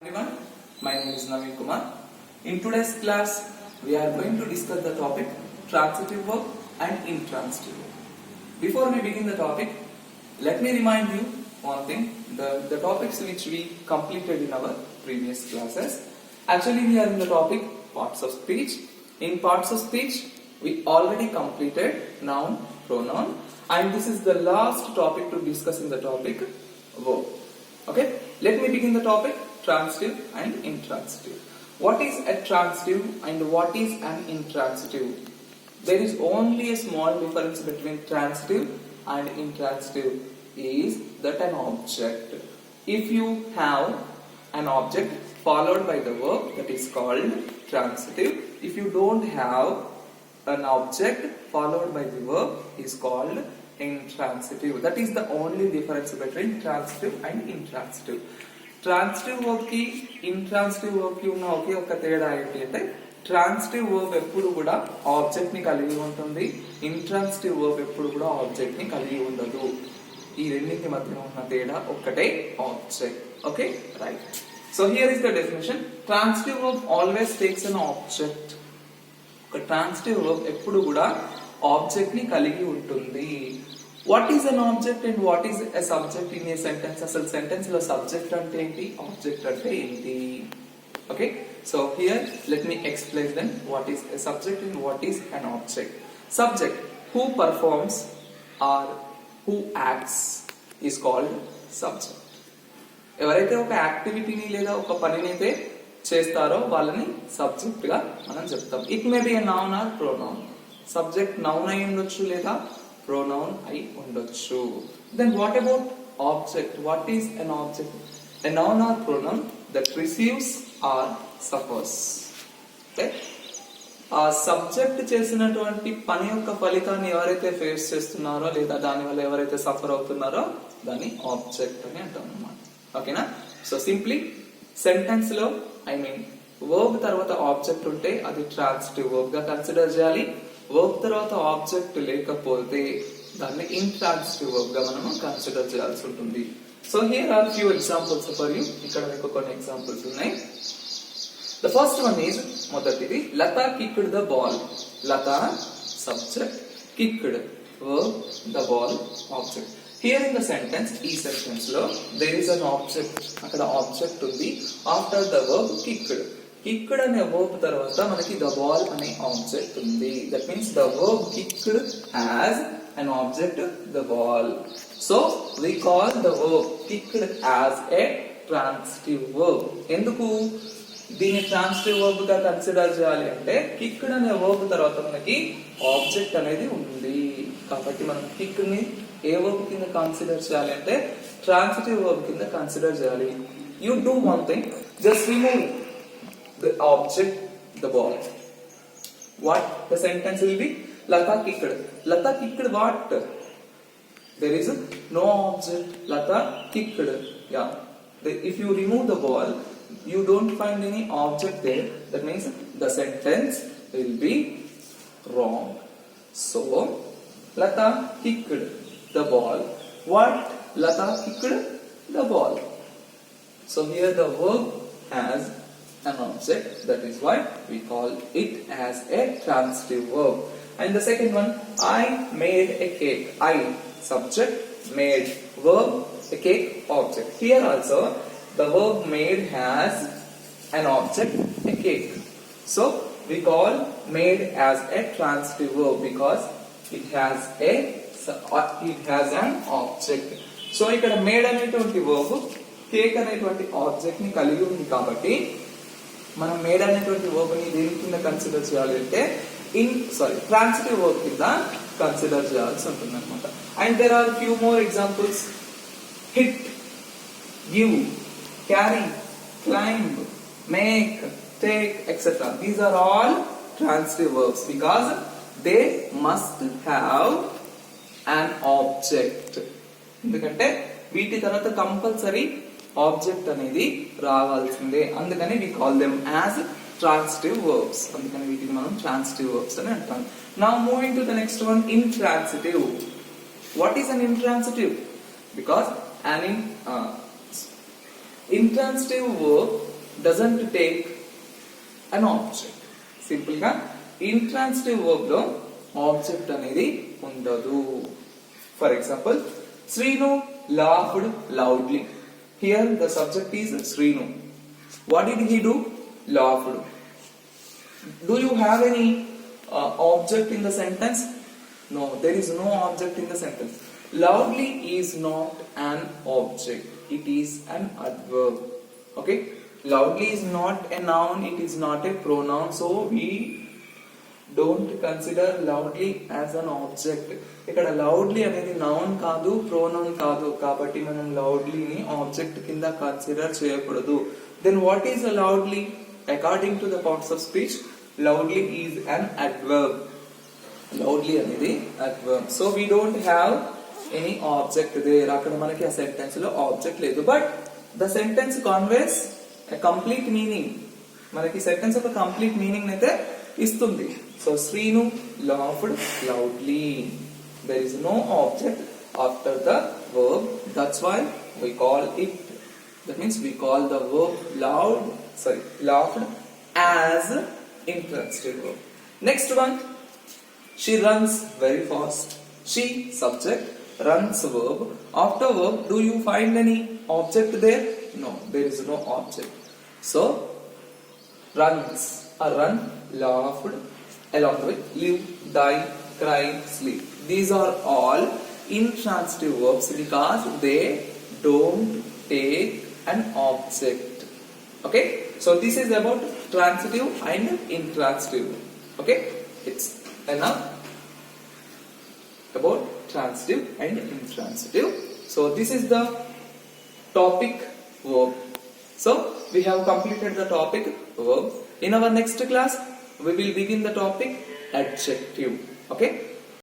Everyone, my name is Naveen Kumar. In today's class, we are going to discuss the topic transitive verb and intransitive verb. Before we begin the topic, let me remind you one thing, the topics which we completed in our previous classes. Actually, we are in the topic parts of speech. In parts of speech, we already completed noun, pronoun, and this is the last topic to discuss in the topic verb. Okay, let me begin the topic transitive and intransitive. What is a transitive and what is an intransitive? There is only a small difference between transitive and intransitive, is that an object. If you have an object followed by the verb, that is called transitive. If you don't have an object followed by the verb, is called intransitive. That is the only difference between transitive and intransitive. Transitive verb కి intransitive verb కి ఉన్న ఒకే ఒక తేడా ఏంటి అంటే transitive verb ఎప్పుడు కూడా object ని కలిగి ఉంటుంది, ఇంట్రాన్సిటివ్ వర్బ్ ఎప్పుడు కూడా ఆబ్జెక్ట్ ని కలిగి ఉండదు. ఈ రెండింటి మధ్య ఉన్న తేడా ఒక్కటే object. Okay, right. So here is the definition. Transitive verb always takes an object. ఒక ట్రాన్సిటివ్ వర్బ్ ఎప్పుడు కూడా ఆబ్జెక్ట్ ని కలిగి ఉంటుంది. What is an object and what is a subject in a sentence? అసలు సెంటెన్స్ లో సబ్జెక్ట్ అంటే ఏంటి, ఆబ్జెక్ట్ అంటే ఏంటి? Okay, so here let me explain then what is a subject and what is an object. Subject who performs or who acts is called subject. ఎవరైతే ఒక యాక్టివిటీని లేదా ఒక పనిని అయితే చేస్తారో వాళ్ళని సబ్జెక్ట్ గా మనం చెప్తాం. It may be a noun are pronoun. Subject noun అయి ఉండొచ్చు లేదా pronoun అయి ఉండొచ్చు. Then what about object? What is an object? A noun or pronoun that receives or suffers. Okay? ఆ సబ్జెక్ట్ చేసినటువంటి పని యొక్క ఫలితాన్ని ఎవరైతే ఫేస్ చేస్తున్నారో లేదా దాని వల్ల ఎవరైతే సఫర్ అవుతున్నారో దాన్ని ఆబ్జెక్ట్ అని అంటాం అన్నమాట. ఓకేనా? సో సింప్లీ సెంటెన్స్ లో వర్బ్ తర్వాత ఆబ్జెక్ట్ ఉంటే అది ట్రాన్సిటివ్ వర్బ్ గా కన్సిడర్ చేయాలి. వర్బ్ తర్వాత ఆబ్జెక్ట్ లేకపోతే దాన్ని ఇంట్రాన్సిటివ్ వర్బ్ గా మనం కన్సిడర్ చేయాల్సి ఉంటుంది. So here are few examples for you. ఇక్కడ మీకు కొన్ని ఎగ్జాంపుల్స్ ఉన్నాయి. ద ఫస్ట్ వన్ ఈజ్, మొదటిది, Latha kicked the ball. Latha subject, kicked verb, the ball object. Here in the sentence, ఈ సెంటెన్స్ లో దేర్ ఇస్ అన్ ఆబ్జెక్ట్. అక్కడ ఆబ్జెక్ట్ ఉంది. After the verb kicked. Kicked అనే వర్బ్ తర్వాత మనకి ద బాల్ అనే object ఉంది. That means the verb kicked has an object, the ball. So we call the verb kicked as a transitive verb. ఎందుకు దీన్ని transitive verb గా consider చేయాలి అంటే కిక్డ్ అనే వర్బ్ తర్వాత మనకి ఆబ్జెక్ట్ అనేది ఉంది కాబట్టి మనం కిక్ ని ఏ వర్బ్ కింద కన్సిడర్ చేయాలి అంటే ట్రాన్సిటివ్ వర్బ్ కింద కన్సిడర్ చేయాలి. You do one thing, just remove the object, the ball. What the sentence will be? Lata kicked. Lata kicked what? There is no object. Lata kicked. Yeah. If you remove the ball, you don't find any object there. That means the sentence will be wrong. So, Lata kicked the ball. What? Lata kicked the ball. So here the verb has an object. That is why we call it as a transitive verb. And the second one, I made a cake. I, subject, made, verb, a cake, object. Here also, the verb made has an object, a cake. So, we call made as a transitive verb because it has an object. So, ఇక్కడ made అనేటువంటి verb, cake అనేటువంటి object ని కలిగి ఉంది కాబట్టి మనం made అనేటువంటి verb ని దేని కింద కన్సిడర్ చేయాలి అంటే ట్రాన్సిటివ్ వర్బ్ కింద కన్సిడర్ చేయాల్సి ఉంటుంది అనమాట. And there are few more examples. Hit, give, carry, climb, make, take, etcetera. These are all transitive verbs because they must have an object. ఎందుకంటే వీటి తర్వాత కంపల్సరీ ఆబ్జెక్ట్ అనేది రావాల్సిందే. అందుకని we call them as transitive verbs. అందుకని వీటిని మనం transitive verbs అని అంటాం. Now moving to the next one, intransitive. What is an intransitive? Because an intransitive verb doesn't take an object. Simple గా ఇంట్రాన్సిటివ్ వర్బ్ లో ఆబ్జెక్ట్ అనేది ఉండదు. For example, Srinu laughed loudly. Here the subject is Srinu. What did he do? Laughed. Do you have any object in the sentence? No, there is no object in the sentence. Loudly is not an object. It is an adverb. Okay? Loudly is not a noun. It is not a pronoun. So we don't consider loudly as an object. ఇక్కడ loudly అనేది noun కాదు, pronoun కాదు, కాబట్టి మనం loudly ని object కింద consider చేయకూడదు. Then what is a loudly? According to the parts of speech, loudly is an adverb. Loudly అనేది adverb. So we don't have any object there. అక్కడ మనకి ఆ సెంటెన్స్ లో ఆబ్జెక్ట్ లేదు. But the sentence conveys a complete meaning. మనకి sentence ఒక complete meaning అయితే ఇస్తుంది. So Srinu laughed loudly. There is no object after the verb. That's why we call it. That means we call the verb laughed as intransitive verb. Next one, she runs very fast. She subject, runs verb. After verb, do you find any object there? No, there is no object. So runs, a run, laughed, along with live, die, cry, sleep. These are all intransitive verbs because they don't take an object. Okay, so this is about transitive and intransitive. Okay, it's enough about transitive and intransitive. So this is the topic verb. So we have completed the topic verb. In our next class we will begin the topic adjective. Okay.